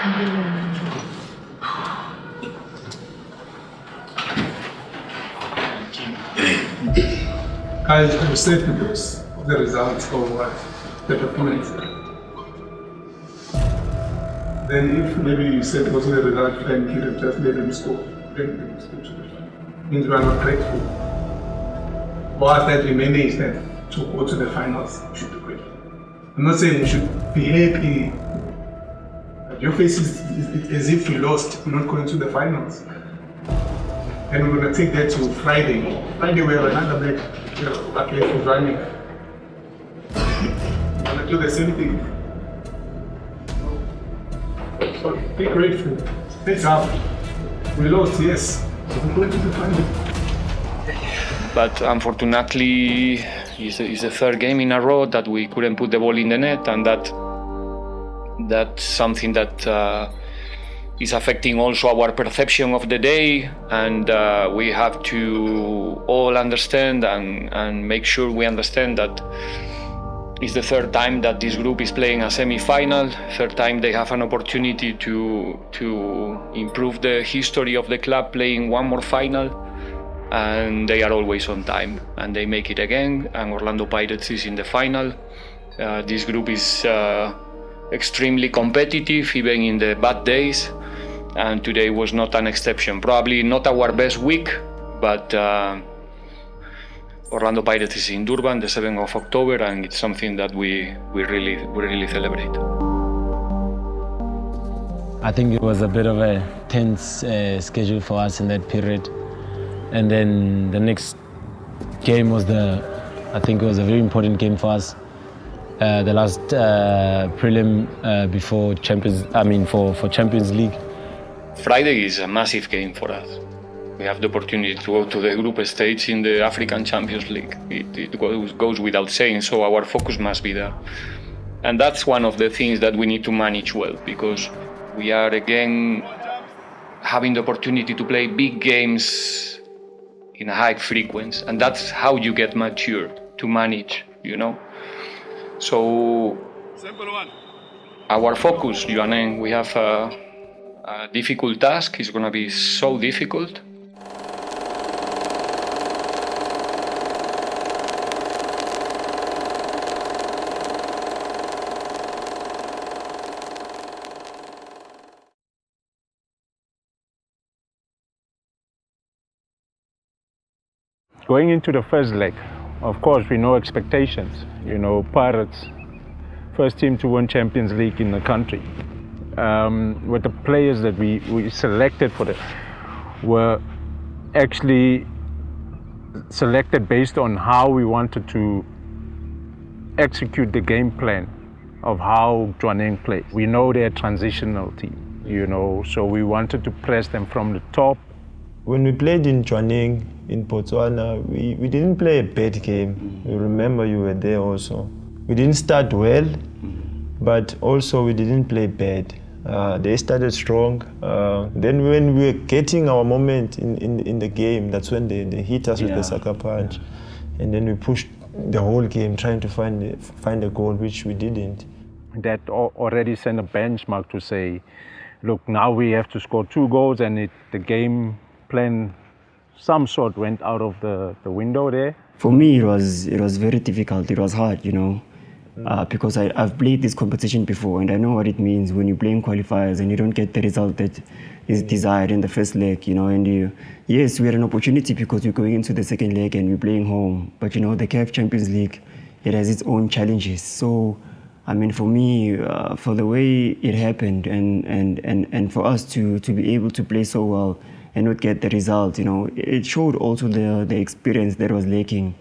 I said because of the results of the performance. Then if maybe you said because of the result, then you could just let them score. Then them score to the final. Means you are not grateful. Whilst that remains then to go to the finals, you should be grateful. I'm not saying you should be happy. But your face is as if you lost, you're not going to the finals. And we're going to take that to Friday. Friday we have another match. Back here for Jwaneng. We're going to do the same thing. So be grateful. Stay up. We lost, yes. So we're going to the final. But unfortunately, it's the third game in a row that we couldn't put the ball in the net, and that's something that is affecting also our perception of the day, and we have to all understand and make sure we understand that it's the third time that this group is playing a semi-final, third time they have an opportunity to improve the history of the club playing one more final, and they are always on time, and they make it again, and Orlando Pirates is in the final. This group is extremely competitive, even in the bad days, and today was not an exception. Probably not our best week, but Orlando Pirates is in Durban the 7th of October, and it's something that we really celebrate. I think it was a bit of a tense schedule for us in that period. And then the next game was I think it was a very important game for us. The last prelim before for Champions League. Friday is a massive game for us. We have the opportunity to go to the group stage in the African Champions League. It goes without saying, so our focus must be there. And that's one of the things that we need to manage well, because we are again having the opportunity to play big games in a high frequency, and that's how you get mature to manage, So our focus, Jwaneng, we have a difficult task. It's going to be so difficult. Going into the first leg, of course, we know expectations. Pirates, first team to win Champions League in the country. With the players that we selected for this were actually selected based on how we wanted to execute the game plan of how Jwaneng plays. We know they're a transitional team, so we wanted to press them from the top. When we played in Jwaneng, in Botswana, we didn't play a bad game. You remember you were there also. We didn't start well, but also we didn't play bad. They started strong. Then when we were getting our moment in the game, that's when they hit us with the sucker punch. And then we pushed the whole game trying to find a goal, which we didn't. That already sent a benchmark to say, look, now we have to score 2 goals, and the game plan some sort went out of the window there. For me, it was very difficult. It was hard, because I've played this competition before, and I know what it means when you're playing qualifiers and you don't get the result that is desired in the first leg, and yes, we had an opportunity because we're going into the second leg and we're playing home, but the CAF Champions League, it has its own challenges. So, for me, for the way it happened and for us to be able to play so well and not get the result, it showed also the experience that was lacking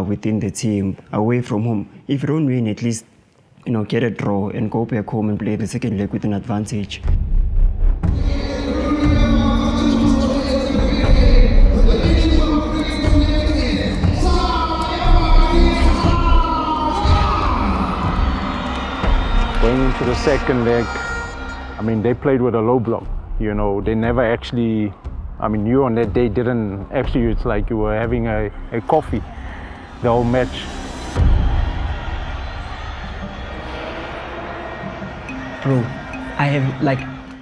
within the team away from home. If you don't win, at least get a draw and go back home and play the second leg with an advantage. Going into the second leg, they played with a low block. They never actually, you on that day didn't, actually it's like you were having a coffee the whole match. Bro, I have, like,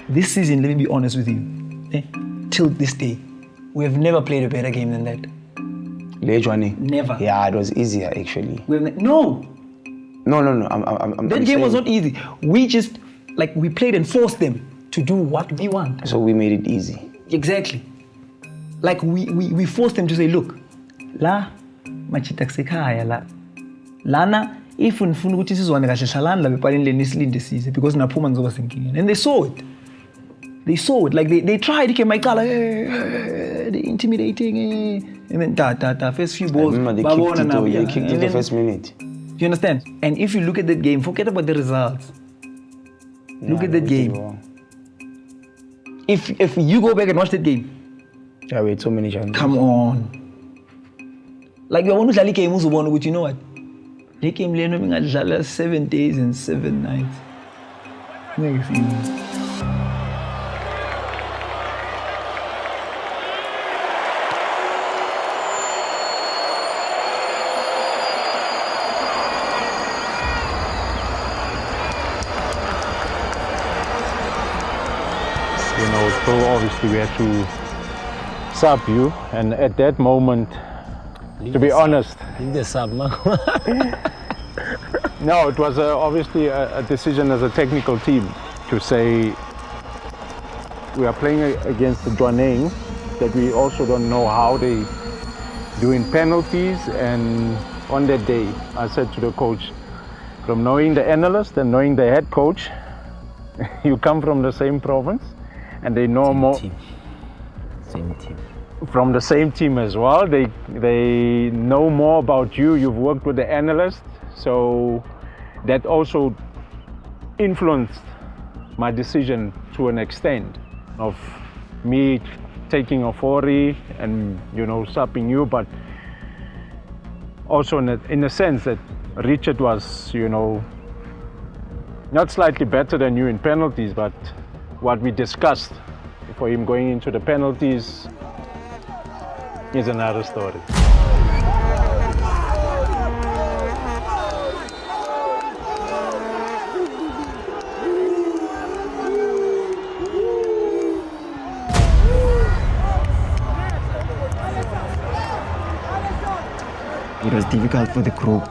this season, let me be honest with you, till this day, we have never played a better game than that. Jwaneng? Never. Yeah, it was easier actually. No. I'm That game was not easy. We just, like, we played and forced them to do what we want. So we made it easy. Exactly. Like, we forced them to say, look, la, machita kusekhaya la. Lana, if unifuna ukuthi sizwane kahle hlalani la bepaleni leni silinde size because naphuma ngizoba senkingeni. And they saw it. They saw it. Like, they tried, they intimidating, and then first few balls. I remember they kicked it the first minute. Do you understand? And if you look at that game, forget about the results. Look at that game. If you go back and watch that game, yeah, we had so many chances. Come on. Like, you want to play game, but you know what? They came lane 7 days and 7 nights. Next season. You know, so obviously we had to sub you, and at that moment, to be honest, no, it was obviously a decision as a technical team to say we are playing against the Jwaneng that we also don't know how they doing penalties. And on that day, I said to the coach, from knowing the analyst and knowing the head coach, you come from the same province, and they know more. Same team. From the same team as well. They know more about you. You've worked with the analyst, so that also influenced my decision to an extent of me taking a 40 and, you know, subbing you, but also in a sense that Richard was, you know, not slightly better than you in penalties, but what we discussed for him going into the penalties is another story. It was difficult for the group,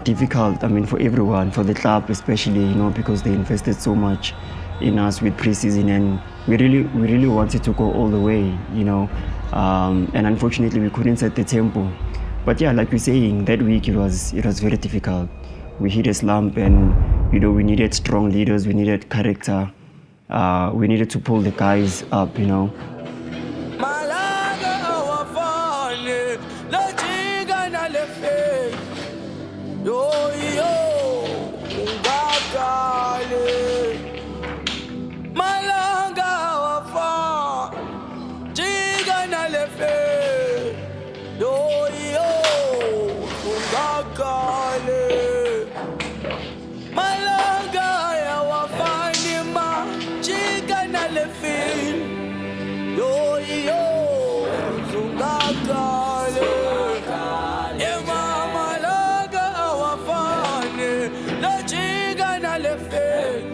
difficult, I mean, for everyone, for the club especially, you know, because they invested so much in us with preseason, and we really wanted to go all the way, you know, and unfortunately we couldn't set the tempo. But yeah, like we're saying, that week it was very difficult. We hit a slump, and, you know, we needed strong leaders, we needed character, we needed to pull the guys up, you know.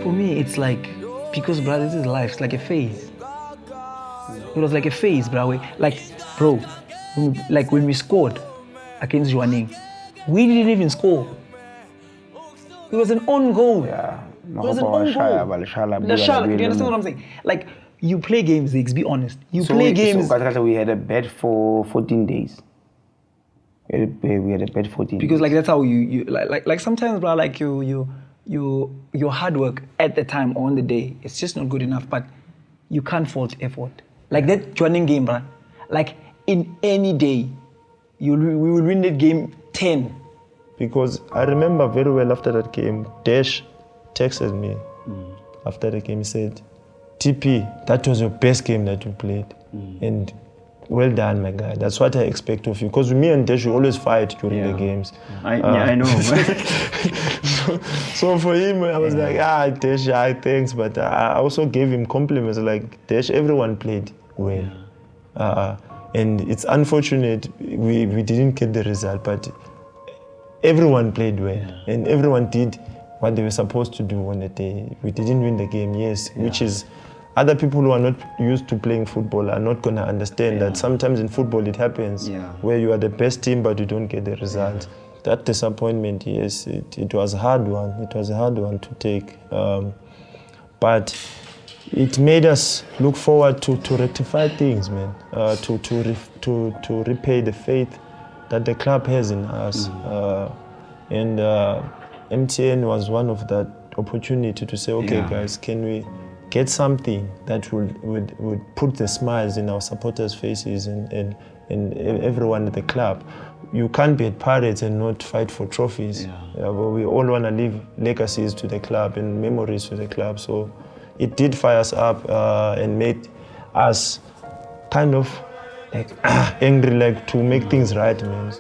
For me, it's like, because, bro, this is life. It's like a phase. It was like a phase, bro. Like, bro, when we scored against Jwaneng, we didn't even score. It was an own goal. Yeah. It was an own goal. Do you understand what I'm saying? Like, you play games, Ziggs, be honest. You play games. So we had a bet for 14 days. We had a bet 14 because days. like that's how you like sometimes, bro, like your hard work at the time or on the day, it's just not good enough, but you can't fault effort. Like that Jwaneng game, bro, like in any day, we will win that game 10. Because I remember very well after that game, Dash texted me after the game. He said, TP, that was your best game that you played. And well done, my guy. That's what I expect of you. Because me and Dash, we always fight during the games. I know. So for him, I was like, Dash, thanks. But I also gave him compliments. Like, Dash, everyone played well. And it's unfortunate we didn't get the result, but everyone played well. And everyone did what they were supposed to do on the day. We didn't win the game, yes, which is other people who are not used to playing football are not going to understand that sometimes in football it happens where you are the best team but you don't get the result. That disappointment, yes, it was a hard one. It was a hard one to take. But it made us look forward to rectify things, man, to repay the faith that the club has in us. And MTN was one of that opportunity to say, okay, guys, can we get something that would put the smiles in our supporters' faces and everyone at the club. You can't be at parades and not fight for trophies. But we all want to leave legacies to the club and memories to the club. So it did fire us up and made us kind of like angry, like to make things right, man.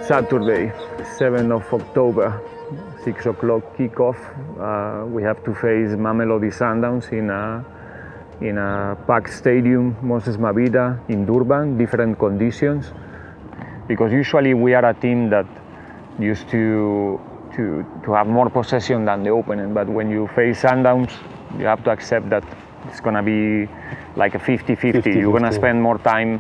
Saturday, 7th of October, 6 o'clock kickoff. We have to face Mamelodi Sundowns in a packed stadium, Moses Mabhida in Durban, different conditions. Because usually we are a team that used to have more possession than the opponent, but when you face Sundowns, you have to accept that it's gonna be like a 50-50. You're gonna spend more time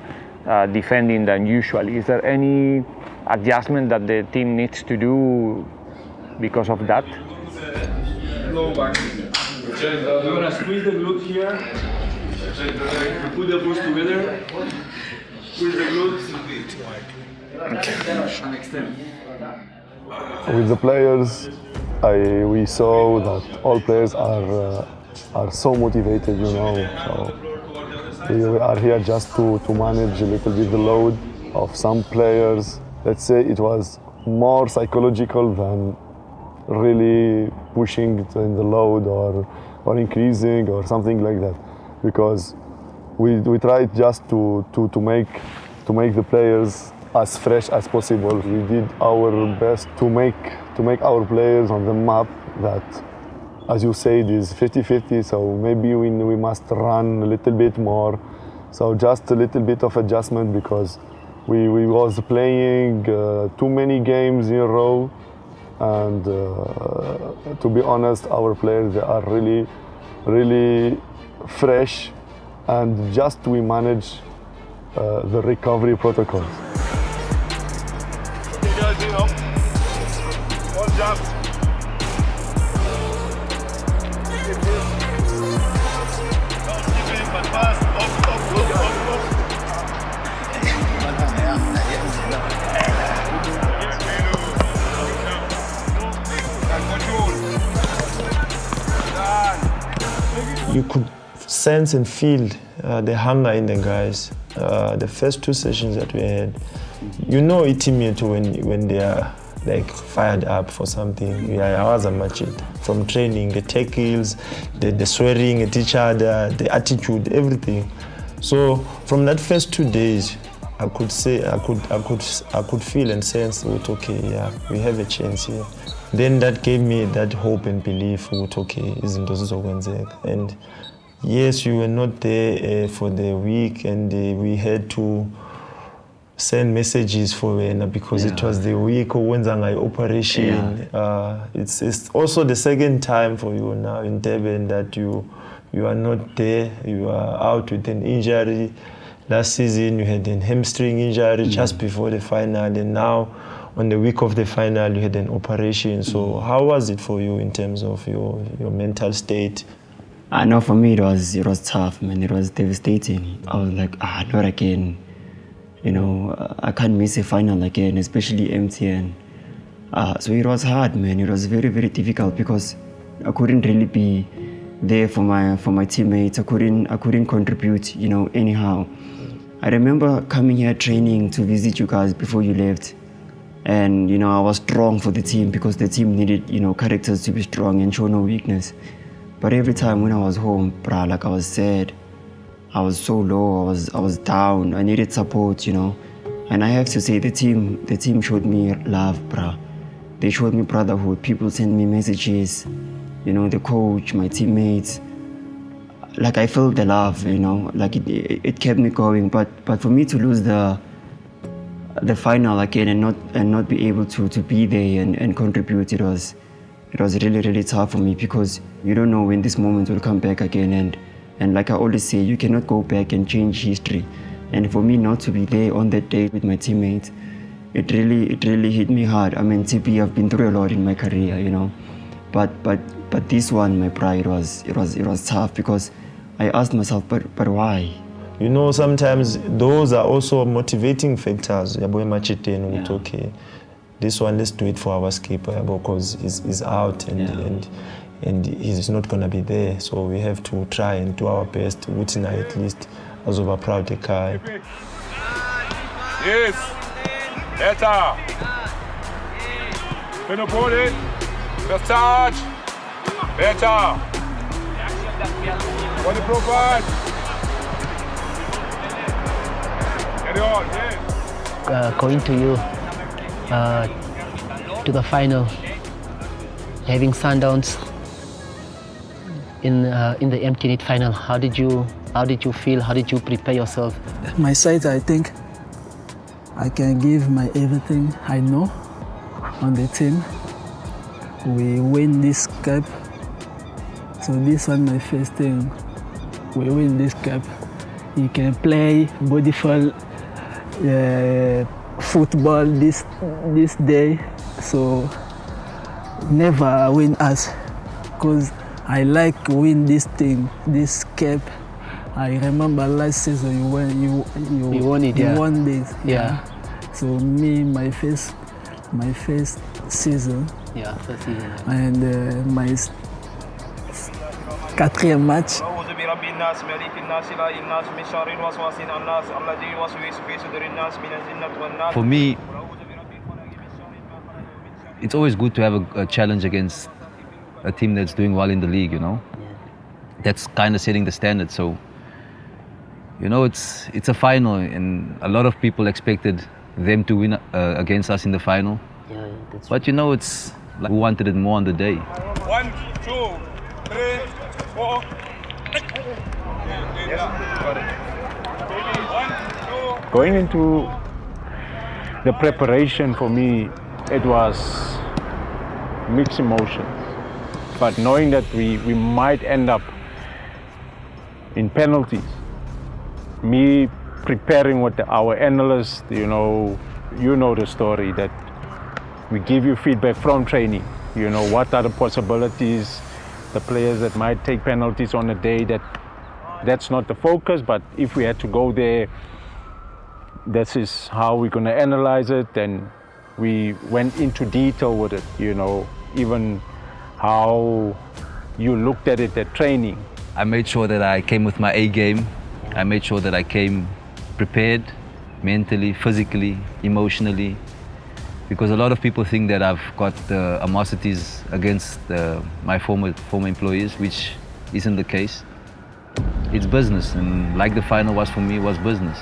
defending than usually. Is there any adjustment that the team needs to do because of that? Low back. We're gonna squeeze the glute here. Put the elbows together. Squeeze the glutes. And extend. With the players, we saw that all players are so motivated, you know. So we are here just to manage a little bit the load of some players. Let's say it was more psychological than really pushing it in the load or increasing or something like that, because we tried just to make the players as fresh as possible. We did our best to make our players on the map that, as you said, is 50-50. So maybe we must run a little bit more. So just a little bit of adjustment, because we was playing too many games in a row, and to be honest, our players, they are really fresh, and just we manage the recovery protocols. You could sense and feel the hunger in the guys. The first two sessions that we had, you know, immediately when they are like fired up for something. Yeah, I was a match it. From training, the tackles, the swearing at each other, the attitude, everything. So from that first 2 days, I could say I could feel and sense that okay, yeah, we have a chance here. Then that gave me that hope and belief that okay, izinto zizokwenzeka. And yes, you were not there for the week, and we had to send messages for Wena because it was the week of Wenzangai operation. It's also the second time for you now in Durban that you are not there. You are out with an injury. Last season you had a hamstring injury just before the final, and now on the week of the final you had an operation. So how was it for you in terms of your mental state? I know for me it was tough, man. It was devastating. I was like, not again. You know, I can't miss a final again, especially MTN. So it was hard, man. It was very, very difficult because I couldn't really be there for my teammates. I couldn't contribute, you know, anyhow. I remember coming here training to visit you guys before you left. And, you know, I was strong for the team because the team needed, you know, characters to be strong and show no weakness. But every time when I was home, bruh, like I was sad. I was so low, I was down, I needed support, you know. And I have to say the team showed me love, bruh. They showed me brotherhood. People sent me messages, you know, the coach, my teammates. Like I felt the love, you know, like it kept me going. But for me to lose the final again and not be able to be there and contribute, it was really, really tough for me, because you don't know when this moment will come back again. And like I always say, you cannot go back and change history. And for me not to be there on that day with my teammates, it really hit me hard. I mean, TP, I've been through a lot in my career, you know. But this one, my pride was tough, because I asked myself, but why? You know, sometimes those are also motivating factors. Okay, this one, let's do it for our skipper, because he's out and he's not gonna be there. So we have to try and do our best. At least as of a proud guy. Yes. Better. Put it. The charge. Better. What the profile? Carry on, yes. Going to you to the final, having Sundowns in the MTN8 final. How did you feel? How did you prepare yourself? My side, I think I can give my everything I know on the team. We win this cup. So this one my first thing. We win this cup. You can play beautiful football this day. So never win us, because I like win this thing, this cup. I remember last season you won it. You won this. Yeah. So me, my first season. Yeah, first season. And my quatrième match. For me, it's always good to have a challenge against a team that's doing well in the league, you know. That's kind of setting the standard. So, you know, it's a final, and a lot of people expected them to win against us in the final. Yeah, that's but you know, it's like we wanted it more on the day. 1, 2, 3, 4. Going into the preparation, for me, it was mixed emotions. But knowing that we might end up in penalties, me preparing with our analysts, you know the story, that we give you feedback from training. You know, what are the possibilities, the players that might take penalties on a day that's not the focus, but if we had to go there, this is how we're going to analyze it. And we went into detail with it, you know, even how you looked at it at training. I made sure that I came with my A game. I made sure that I came prepared mentally, physically, emotionally, because a lot of people think that I've got animosities against my former employees, which isn't the case. It's business, and like the final was for me, was business.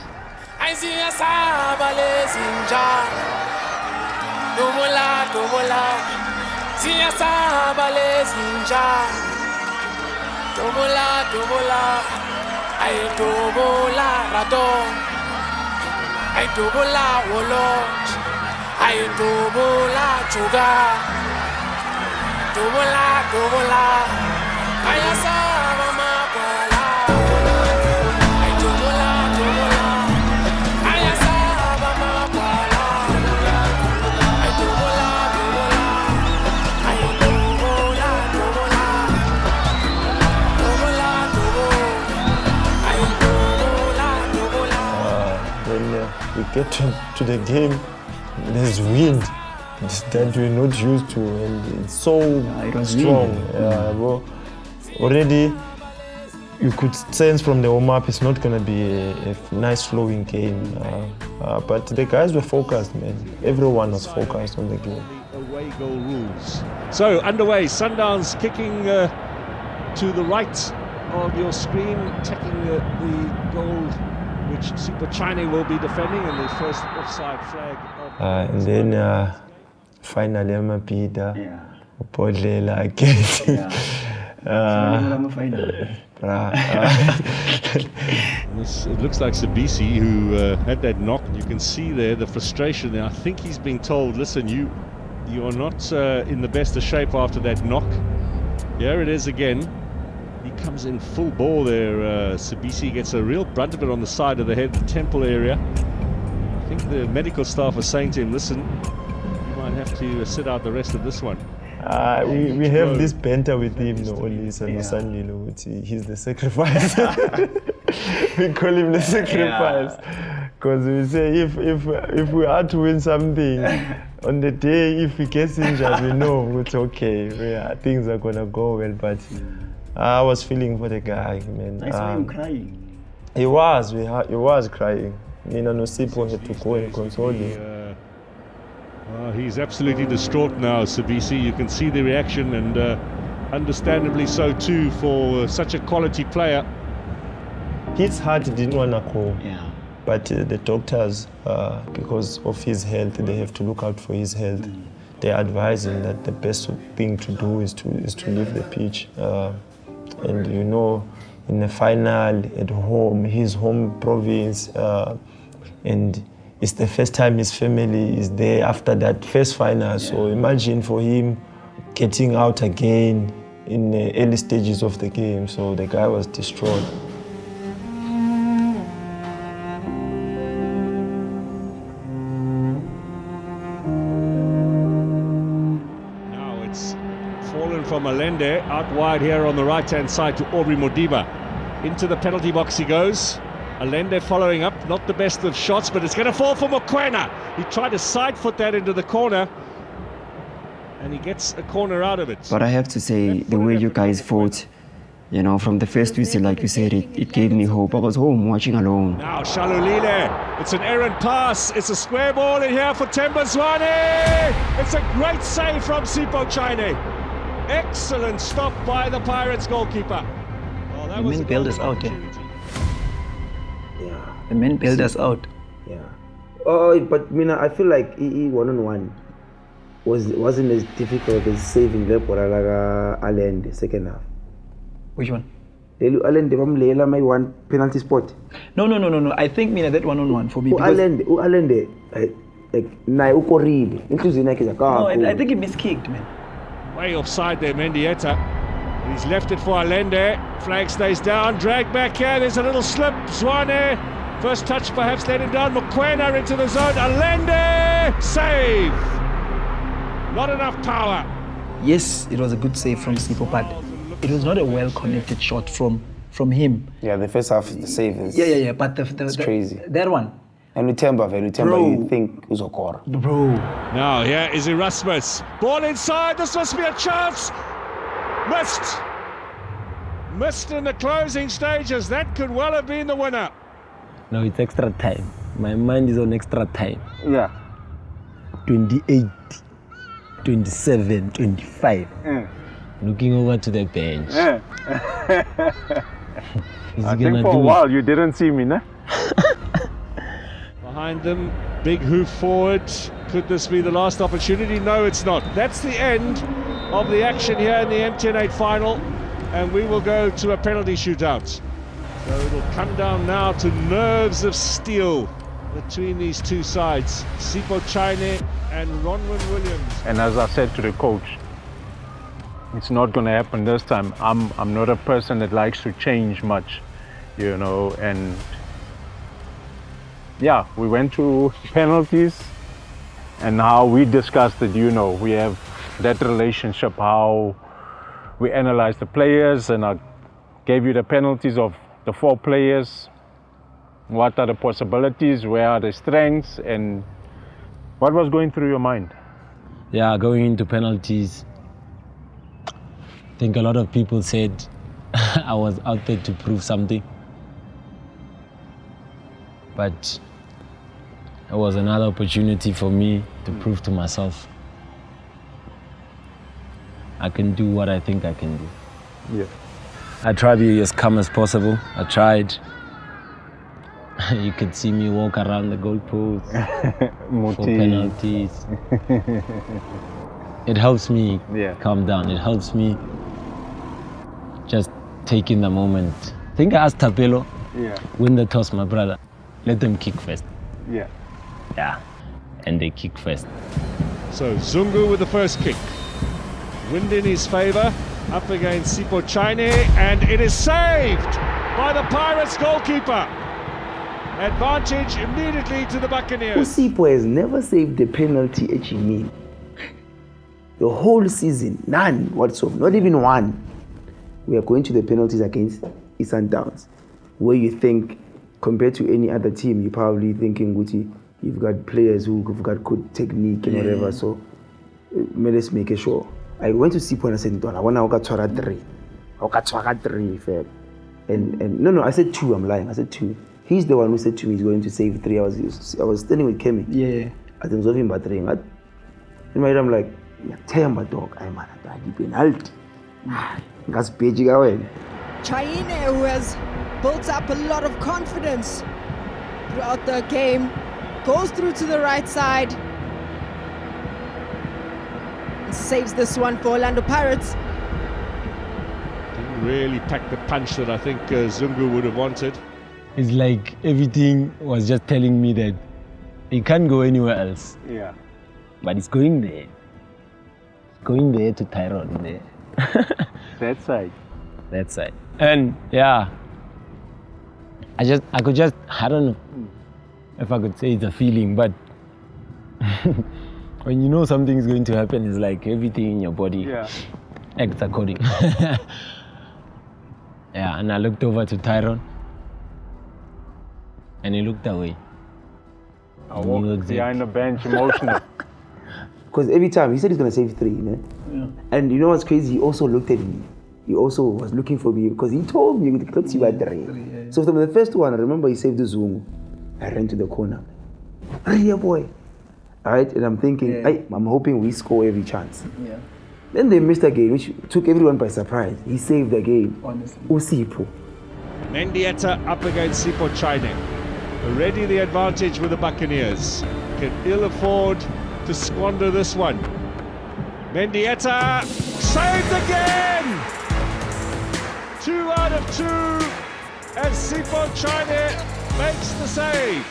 We get to the game, there's wind that we're not used to, and it's so strong. Well, already you could sense from the warm-up it's not going to be a nice flowing game. But the guys were focused, man. Everyone was focused on the game. Away goal rules. So underway, Sundowns kicking to the right of your screen, taking the goal which Super China will be defending, and the first offside flag of and then finally I'm a Peter. Podlela again. It looks like Sabisi, who had that knock. You can see there the frustration there. I think he's being told, listen, you are not in the best of shape after that knock. Here it is again. He comes in full ball there. Sabisi gets a real brunt of it on the side of the head, the temple area. I think the medical staff are saying to him, listen, you might have to sit out the rest of this one. We have this banter with him, he's the sacrifice. We call him the sacrifice. Because we say if we are to win something, on the day if he gets injured, we know it's okay. Things are going to go well. But I was feeling for the guy, man. I saw him crying. He was crying. Nina Nosipo had to go and console him. He's absolutely distraught now, Sabisi. You can see the reaction, and understandably so too for such a quality player. His heart didn't want to go. But the doctors, because of his health, they have to look out for his health. They advise him that the best thing to do is to leave the pitch. And you know, in the final at home, his home province, and it's the first time his family is there after that first final. So imagine for him getting out again in the early stages of the game. So the guy was distraught. Now it's fallen from Allende, out wide here on the right-hand side to Aubrey Modiba. Into the penalty box he goes. Allende following up, not the best of shots, but it's going to fall for Mokoena. He tried to side foot that into the corner, and he gets a corner out of it. But I have to say, the way you guys fought, you know, from the first whistle, like you said, it gave me hope. I was home watching alone. Now Shalulile, it's an errant pass, it's a square ball in here for Temba Jwaneng. It's a great save from Sipo Chine. Excellent stop by the Pirates goalkeeper. Oh, that was men bailed us out, The men bailed us out. Oh, but I feel like EE 1-on-1 wasn't as difficult as saving the Allende second half. Which one? Allende my one penalty spot. No. I think that 1-on-1 for me. Allende No, I think he miskicked, man. Way offside there, Mendieta. He's left it for Allende. Flag stays down, drag back here. There's a little slip. Jwaneng, first touch perhaps let him down. Mokoena into the zone. Allende, save. Not enough power. Yes, it was a good save from Sipo, but it was not a well-connected shot from him. Yeah, the first half, the save is... Yeah, but it's crazy. That one. And Lutemba, you think was a core. Bro. Now, here is Erasmus. Ball inside, this must be a chance. Missed in the closing stages. That could well have been the winner. No, it's extra time. My mind is on extra time. Yeah. 28, 27, 25. Looking over to the bench. I think for a while you didn't see me, nah? Behind them, big hoof forward. Could this be the last opportunity? No, it's not. That's the end of the action here in the MTN8 final, and we will go to a penalty shootout. So it'll come down now to nerves of steel between these two sides, Sipo Chine and Ronwin Williams. And as I said to the coach, it's not going to happen this time. I'm not a person that likes to change much, you know, and yeah, we went to penalties, and how we discussed it, you know, we have that relationship, how we analyze the players, and I gave you the penalties of the 4 players. What are the possibilities, where are the strengths, and what was going through your mind? Yeah, going into penalties, I think a lot of people said I was out there to prove something. But it was another opportunity for me to prove to myself I can do what I think I can do. Yeah. I try to be as calm as possible. I tried. You could see me walk around the goalpost for penalties. It helps me calm down. It helps me just take in the moment. I think I asked Tapelo, win the toss, my brother. Let them kick first. Yeah. Yeah. And they kick first. So Zungu with the first kick. Wind in his favour. Up against Sipho Chine, and it is saved by the Pirates goalkeeper. Advantage immediately to the Buccaneers. Sipho has never saved a penalty at Jwaneng. The whole season, none whatsoever, not even one. We are going to the penalties against Sundowns, where you think, compared to any other team, you're probably thinking, Guti, you've got players who've got good technique and whatever, so let's make it sure. I went to Sipho and I said, I want to go 3. And no, I said 2, I'm lying. I said 2. He's the one who said to me he's going to save 3 hours. I was standing with Kemi. Yeah. I was talking about 3. In my head, I'm like, tell my dog, I'm a penalty. That's paging away. Chwaneng, who has built up a lot of confidence throughout the game, goes through to the right side. Saves this one for Orlando Pirates. Didn't really pack the punch that I think Zungu would have wanted. It's like everything was just telling me that he can't go anywhere else. Yeah. But it's going there. It's going there to Tyrone there. That side. That side. And yeah, I don't know if I could say it's a feeling, but when you know something is going to happen, it's like everything in your body acts according. Yeah, and I looked over to Tyrone, and he looked away. I walked behind the bench, emotional. Because every time, he said he's going to save 3, man. Yeah. And you know what's crazy? He also looked at me. He also was looking for me because he told me, let's see by 3. So from the first one, I remember he saved the Zungu. I ran to the corner. Hey, boy. All right, and I'm thinking, hey, I'm hoping we score every chance. Yeah. Then they missed a game, which took everyone by surprise. He saved the game. Honestly. Sipho. Mendieta up against Sipho Chwaneng. Already the advantage with the Buccaneers. Can ill afford to squander this one. Mendieta saved again! 2 out of 2 as Sipho Chwaneng makes the save.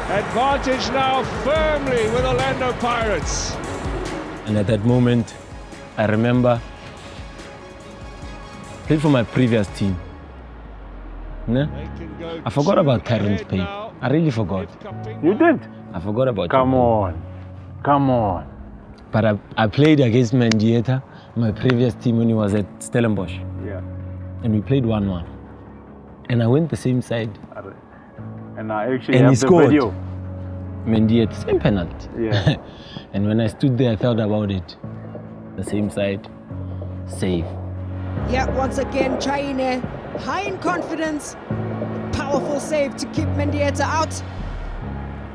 Advantage now firmly with Orlando Pirates. And at that moment, I remember I played for my previous team. No? I forgot about Tyrone's pain. I really forgot. You did? I forgot about it. Come on. But I played against Mendieta, my previous team, when he was at Stellenbosch. Yeah. And we played 1-1. And I went the same side. And I actually and have he the scored. video. Mendieta, same penalty. Yeah. And when I stood there, I thought about it. The same side, save. Yeah, once again, Chwaneng, high in confidence. Powerful save to keep Mendieta out.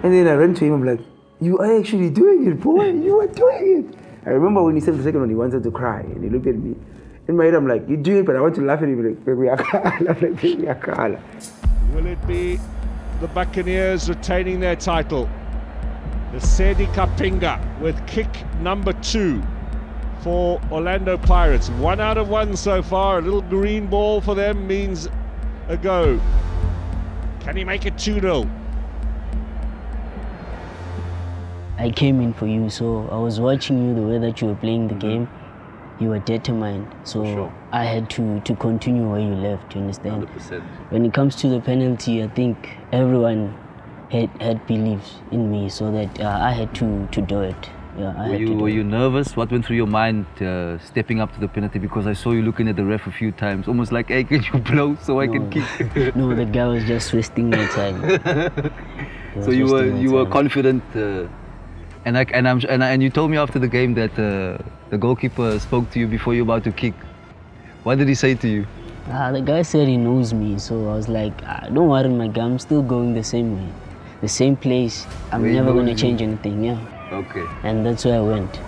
And then I ran to him, I'm like, you are actually doing it, boy. You are doing it. I remember when he said the second one, he wanted to cry. And he looked at me. In my head, I'm like, you're doing it, but I want to laugh at him. Like, Will it be the Buccaneers retaining their title? The Sedi Kapinga with kick number 2 for Orlando Pirates. 1 out of 1 so far. A little green ball for them means a go. Can he make it 2-0? I came in for you, so I was watching you the way that you were playing the game. You were determined, so I had to continue where you left, you understand? 100%. When it comes to the penalty, I think everyone had belief in me, so that I had to do it. Yeah, Were you nervous? What went through your mind stepping up to the penalty? Because I saw you looking at the ref a few times, almost like, hey, can you blow so I can kick? No, the guy was just wasting my time. So you were confident, and you told me after the game that the goalkeeper spoke to you before you were about to kick. What did he say to you? The guy said he knows me, so I was like, don't worry, my guy, I'm still going the same way, the same place. I'm never going to change anything, yeah. Okay. And that's where I went.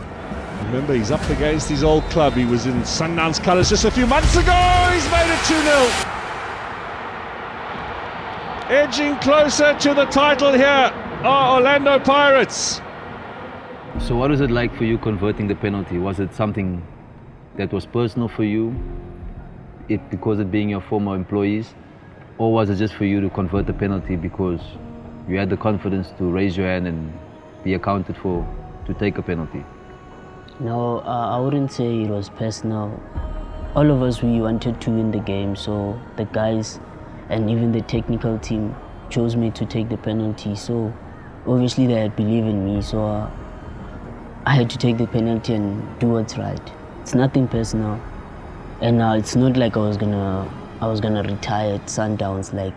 Remember, he's up against his old club. He was in Sundowns colours just a few months ago. He's made it 2-0. Edging closer to the title here are Orlando Pirates. So what was it like for you converting the penalty? Was it something that was personal for you, because of being your former employees? Or was it just for you to convert the penalty because you had the confidence to raise your hand and be accounted for to take a penalty? No, I wouldn't say it was personal. All of us, we wanted to win the game, so the guys and even the technical team chose me to take the penalty. So obviously they had believed in me, so I had to take the penalty and do what's right. It's nothing personal, and it's not like I was gonna retire at Sundowns, like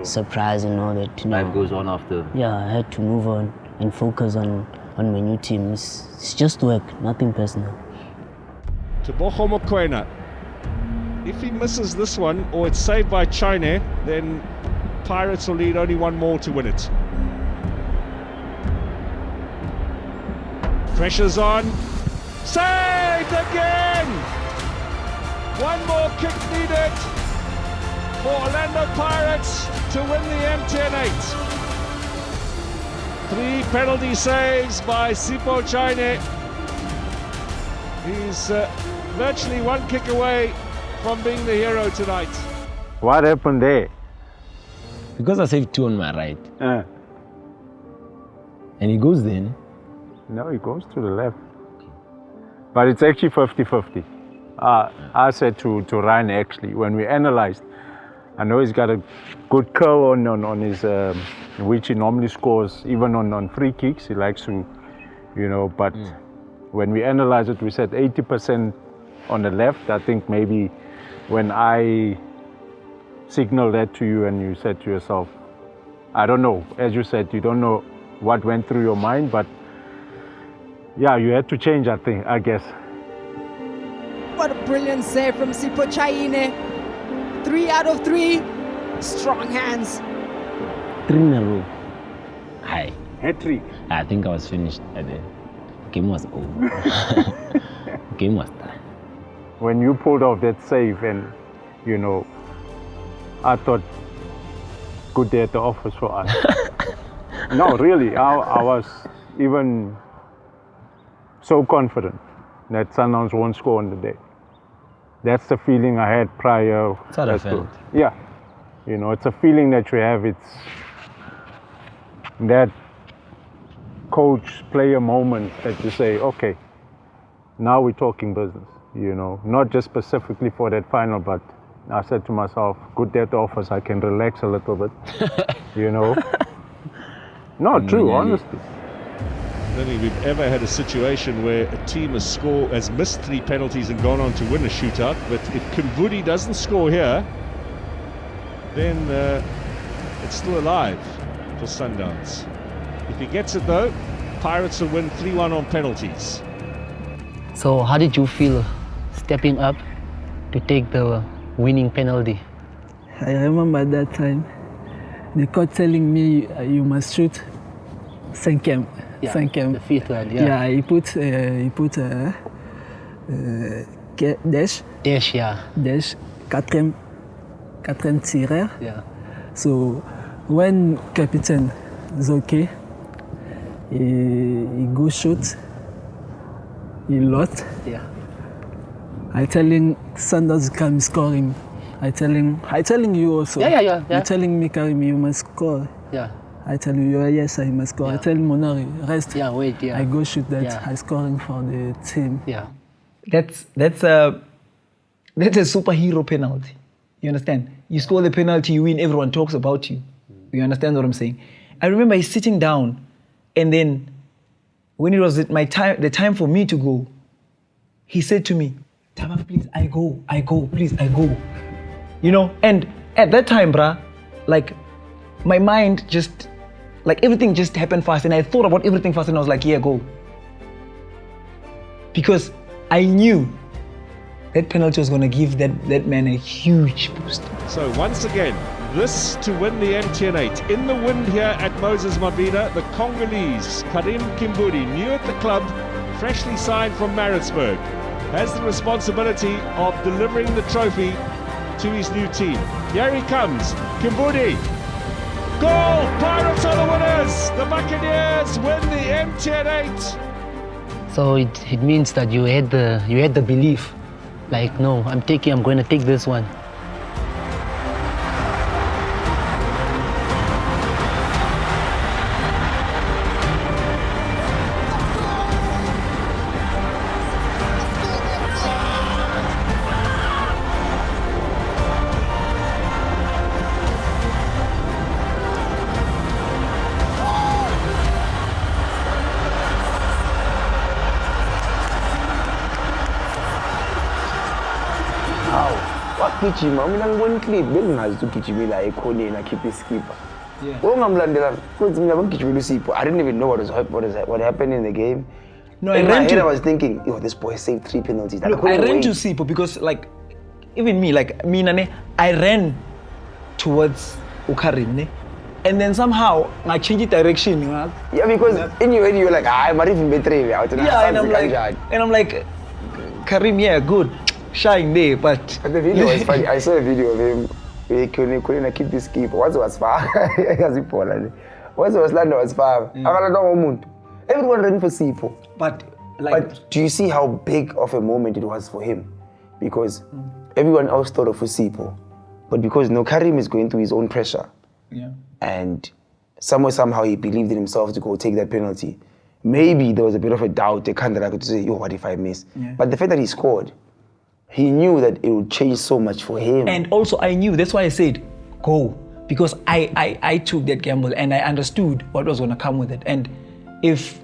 surprise and all that. Life goes on after. Yeah, I had to move on and focus on my new team. It's just work, nothing personal. Tebogo Mokoena. If he misses this one, or it's saved by Jwaneng, then Pirates will need only one more to win it. Pressure's on. Saved again! One more kick needed for Orlando Pirates to win the MTN8. 3 penalty saves by Sipho Jwaneng. He's virtually one kick away from being the hero tonight. What happened there? Because I saved 2 on my right. And he goes then. No, he goes to the left. But it's actually 50-50. I said to Ryan, actually, when we analyzed, I know he's got a good curl on his, which he normally scores, even on free kicks. He likes to, but when we analyzed it, we said 80% on the left. I think maybe when I signaled that to you and you said to yourself, I don't know, as you said, you don't know what went through your mind, but yeah, you had to change, I guess. What a brilliant save from Sipho Jwaneng. 3 out of 3. Strong hands. 3 in a row. Hi. Hat-trick. I think I was finished at the game was over. Game was done. When you pulled off that save and, I thought, good day at the office for us. No, really, I was even so confident that Sundowns won't score on the day. That's the feeling I had prior. That's how I felt. Yeah. It's a feeling that you have. It's that coach-player moment that you say, okay, now we're talking business, not just specifically for that final, but I said to myself, good day at the office, I can relax a little bit, No, true, honestly. I don't think we've ever had a situation where a team has missed 3 penalties and gone on to win a shootout. But if Kimbudi doesn't score here, then it's still alive for Sundowns. If he gets it though, Pirates will win 3-1 on penalties. So how did you feel stepping up to take the winning penalty? I remember that time, the coach telling me you must shoot cinquième. Yeah, cinquième. the 5th one, yeah. Yeah, he put dash. Dash, yeah. Dash, quatrième tireur. Yeah. So when Captain is okay, he go shoot, he lot. Yeah. I telling Sanders come scoring. I telling you also. Yeah. You telling me Karim you must score. Yeah. I tell you yes I must score. Yeah. I tell Monari rest. Yeah, wait, yeah. I go shoot that. Yeah. I scoring for the team. Yeah. That's a superhero penalty. You understand? You score the penalty, you win, everyone talks about you. You understand what I'm saying? I remember he's sitting down, and then when it was the time for me to go, he said to me, Taba, please, I go, please, I go. And at that time, bruh, like my mind just, like everything just happened fast, and I thought about everything fast, and I was like, yeah, go. Because I knew that penalty was going to give that man a huge boost. So once again, this to win the MTN8. In the wind here at Moses Mabhida, the Congolese, Karim Kimbudi, new at the club, freshly signed from Maritzburg, has the responsibility of delivering the trophy to his new team. Here he comes, Kimbudi. Goal! Pirates are the winners! The Buccaneers win the MTN8. So it means that you had the belief, like, no, I'm going to take this one. Wagijima mina ngibona iclip bengingazi ugijimela ekhoneni akhipha iskipper. Ongamlandela because mina bangigijimela uSipho. I didn't even know what happened in the game. No, in my head I was thinking, yo, this boy saved 3 penalties. Look, I ran to Sipho because even me, I ran towards Ukarim, and then somehow I changed direction. Yeah, because in your head you're like, I'm even better. Yeah, and I'm like, Karim, yeah, good, shine there, but the video was funny. I saw a video of him. He couldn't keep this keeper. What was far? What was land was far. Everyone ran for Sipho. But do you see how big of a moment it was for him? Because everyone else thought of Sipho, but because Karim is going through his own pressure, and somehow he believed in himself to go take that penalty. Maybe there was a bit of a doubt. They kind of like to say, "Yo, what if I miss?" Yeah. But the fact that he scored, he knew that it would change so much for him. And also I knew, that's why I said, go. Because I took that gamble and I understood what was going to come with it. And if,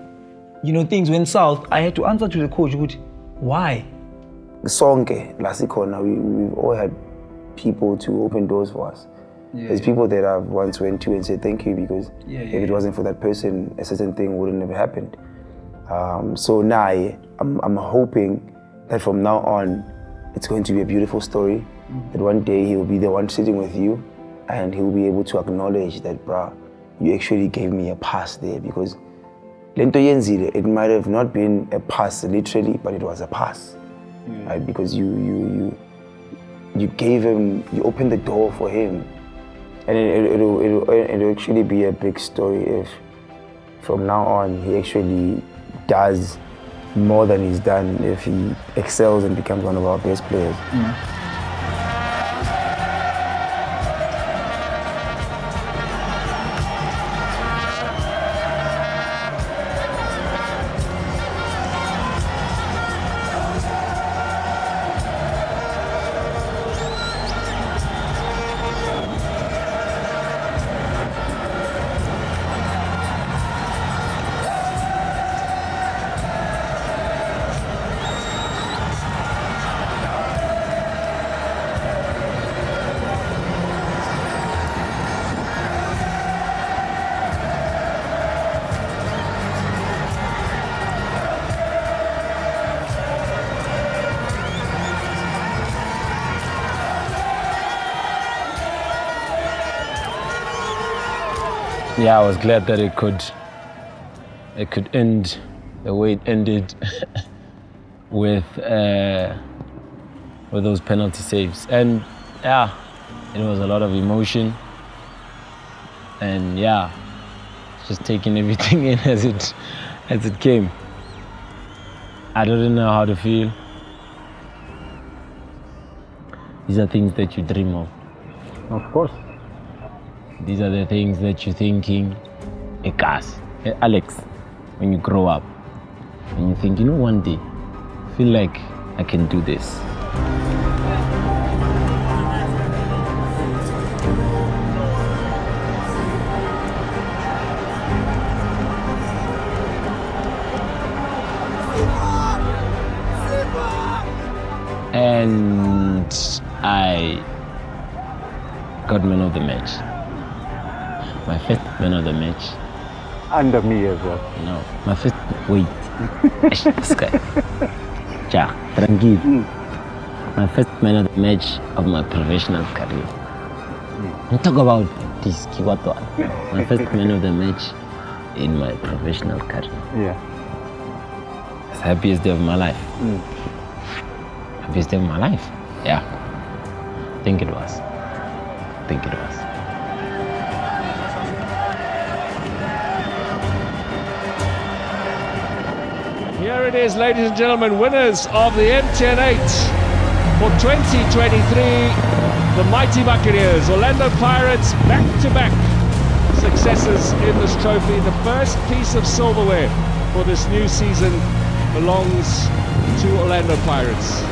things went south, I had to answer to the coach, why? Sonke, Lasikona, we've all had people to open doors for us. There's people that I've once went to and said thank you because if it wasn't for that person, a certain thing wouldn't have happened. So now I'm hoping that from now on, it's going to be a beautiful story. That one day he will be the one sitting with you and he will be able to acknowledge that, bruh, you actually gave me a pass there because Lento Yenzile, it might have not been a pass literally, but it was a pass. Right? Because you gave him, you opened the door for him. And it'll actually be a big story if from now on he actually does more than he's done, if he excels and becomes one of our best players. Yeah, I was glad that it could end the way it ended with those penalty saves. And yeah, it was a lot of emotion. And yeah, just taking everything in as it came. I didn't know how to feel. These are things that you dream of. Of course. These are the things that you're thinking, Alex, when you grow up, and you think, one day, I feel like I can do this. And I got man of the match. My first man of the match. Under me as well. No, my first, wait. This guy. Ja, tranquilo. My first man of the match of my professional career. Don't talk about this, Kiwato. My first man of the match in my professional career. Yeah. happiest day of my life. Happiest day of my life. Yeah. I think it was. Here it is, ladies and gentlemen, winners of the MTN8 for 2023, the mighty Buccaneers, Orlando Pirates, back-to-back successes in this trophy. The first piece of silverware for this new season belongs to Orlando Pirates.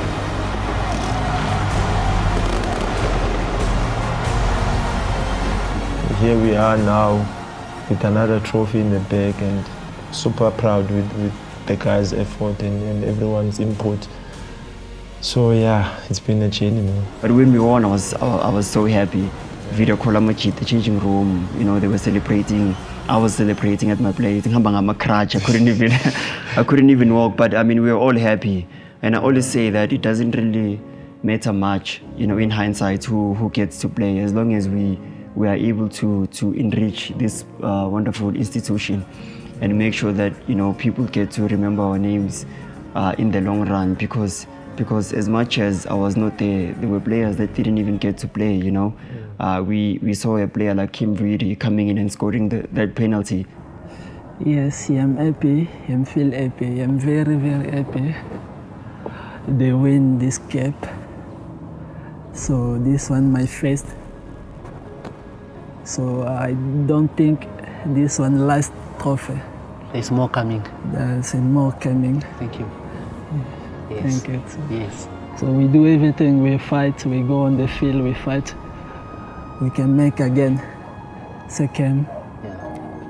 Here we are now with another trophy in the bag, and super proud with the guys' effort and everyone's input. So yeah, it's been a journey, man. But when we won, I was so happy. Video call the changing room, you know, they were celebrating. I was celebrating at my place. I'm a crutch. I couldn't even walk. But I mean, we were all happy. And I always say that it doesn't really matter much, you know, in hindsight, who gets to play, as long as we are able to enrich this wonderful institution and make sure that, you know, people get to remember our names in the long run, because as much as I was not there were players that didn't even get to play, you know. We saw a player like Kim Reedy coming in and scoring that penalty. Yes, I'm happy. I feel happy. I'm very, very happy. They win this cap. So this one my first. So I don't think this one last trophy. There's more coming. There's more coming. Thank you. Yes. Thank you. Yes. So we do everything. We fight. We go on the field. We fight. We can make again. Second.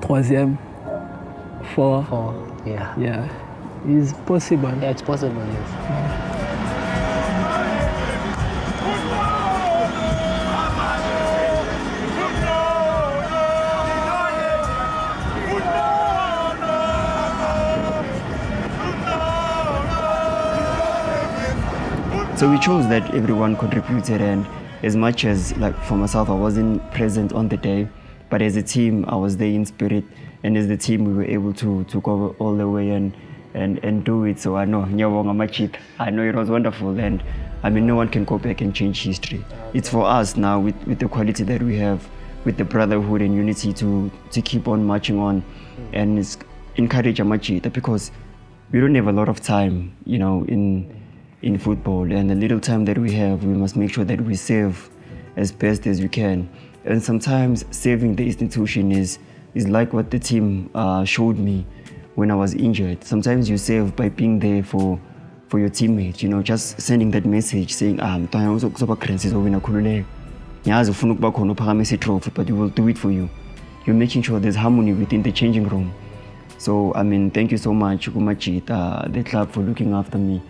Troisième. Four. Yeah. Yeah. It's possible. Yeah, it's possible. Yes. So we chose that everyone contributed, and as much as, like, for myself, I wasn't present on the day, but as a team, I was there in spirit, and as the team, we were able to go all the way and do it. So I know it was wonderful, and I mean, no one can go back and change history. It's for us now, with the quality that we have, with the brotherhood and unity, to keep on marching on, and encourage Amachita, because we don't have a lot of time, you know, in football, and the little time that we have, we must make sure that we save as best as we can. And sometimes saving the institution is like what the team showed me when I was injured. Sometimes you save by being there for your teammates, you know, just sending that message saying, but we will do it for you. You're making sure there's harmony within the changing room. So I mean, thank you so much, Machita, the club, for looking after me.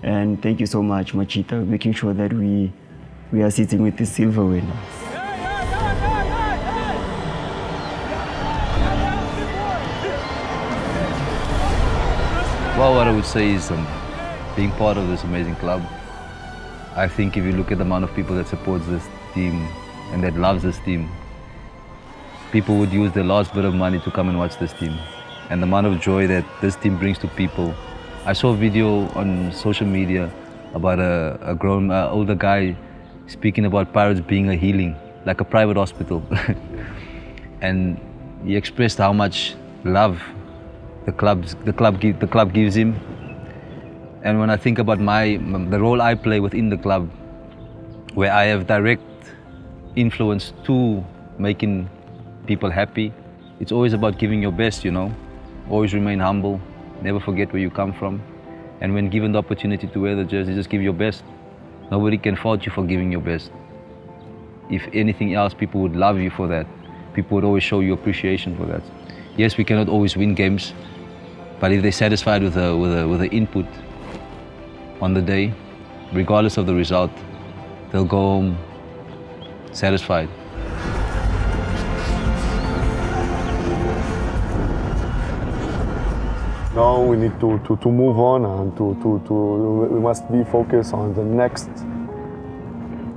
And thank you so much, Machita, making sure that we are sitting with the silver winner. Well, what I would say is being part of this amazing club. I think if you look at the amount of people that supports this team and that loves this team, people would use their last bit of money to come and watch this team. And the amount of joy that this team brings to people. I saw a video on social media about a grown, older guy speaking about Pirates being a healing, like a private hospital. And he expressed how much love the club gives him. And when I think about the role I play within the club, where I have direct influence to making people happy, it's always about giving your best, you know. Always remain humble. Never forget where you come from. And when given the opportunity to wear the jersey, just give your best. Nobody can fault you for giving your best. If anything else, people would love you for that. People would always show you appreciation for that. Yes, we cannot always win games, but if they're satisfied with the input on the day, regardless of the result, they'll go home satisfied. Now we need to move on, and we must be focused on the next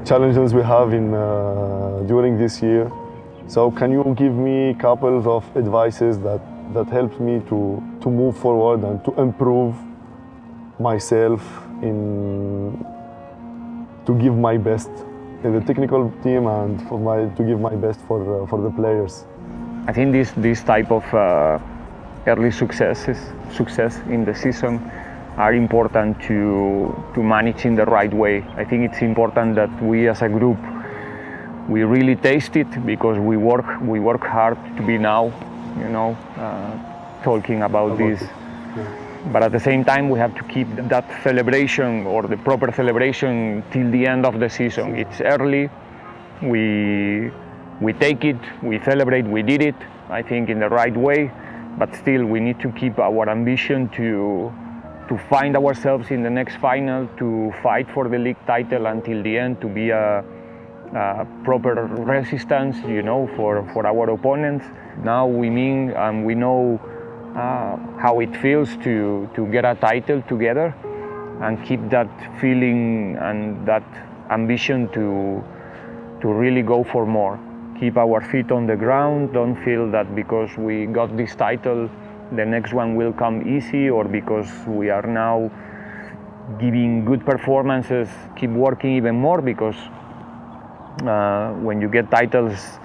challenges we have during this year. So can you give me a couple of advices that helps me to move forward and to improve myself to give my best in the technical team and to give my best for the players. I think this type of early success in the season are important to manage in the right way. I think it's important that we as a group, we really taste it, because we work hard to be now, talking about this. But at the same time, we have to keep that celebration, or the proper celebration, till the end of the season. It's early, we take it, we celebrate, we did it, I think, in the right way, but still we need to keep our ambition to find ourselves in the next final, to fight for the league title until the end, to be a proper resistance, for our opponents. Now we know how it feels to get a title together, and keep that feeling and that ambition to really go for more. Keep our feet on the ground, don't feel that because we got this title, the next one will come easy, or because we are now giving good performances, keep working even more, because when you get titles,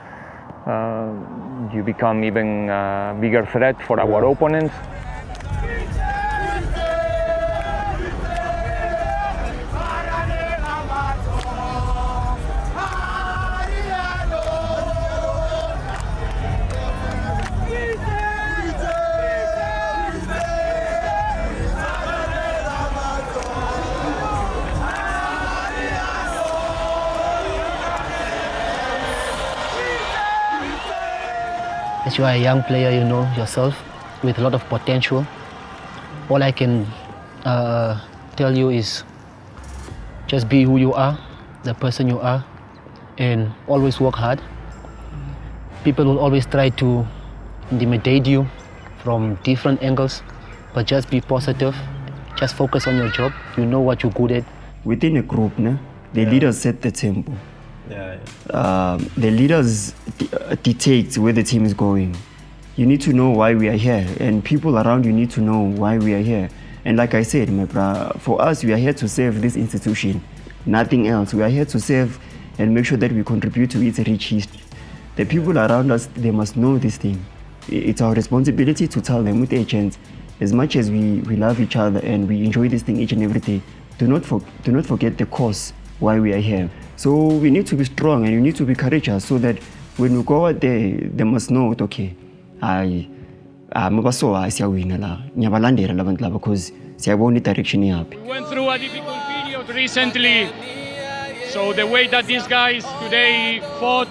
you become even a bigger threat for our opponents. As you are a young player, you know yourself, with a lot of potential. All I can tell you is just be who you are, the person you are, and always work hard. People will always try to intimidate you from different angles, but just be positive, just focus on your job. You know what you're good at. Within a group, the leaders set the tempo. The leaders dictate where the team is going. You need to know why we are here, and people around you need to know why we are here. And like I said, my brother, for us, we are here to serve this institution, nothing else. We are here to serve and make sure that we contribute to its rich history. The people around us, they must know this thing. It's our responsibility to tell them with agents, as much as we love each other and we enjoy this thing each and every day, do not forget the cause why we are here. So we need to be strong and you need to be courageous, so that when we go out there, they must know, okay, because direction We went through a difficult period recently, so the way that these guys today fought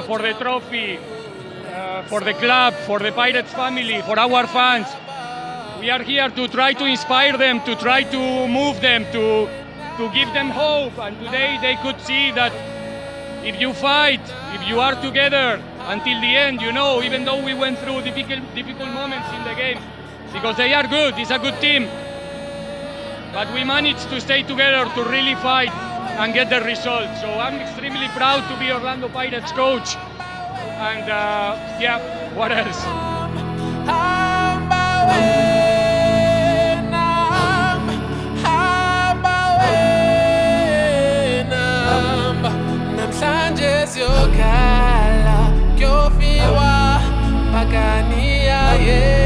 for the trophy, for the club, for the Pirates family, for our fans, we are here to try to inspire them, to try to move them, to give them hope. And today they could see that if you fight, if you are together until the end, even though we went through difficult moments in the game, because they are good, it's a good team, but we managed to stay together to really fight and get the result. So I'm extremely proud to be Orlando Pirates coach. And what else? Yokala, kyofiwa, pakania, yeah.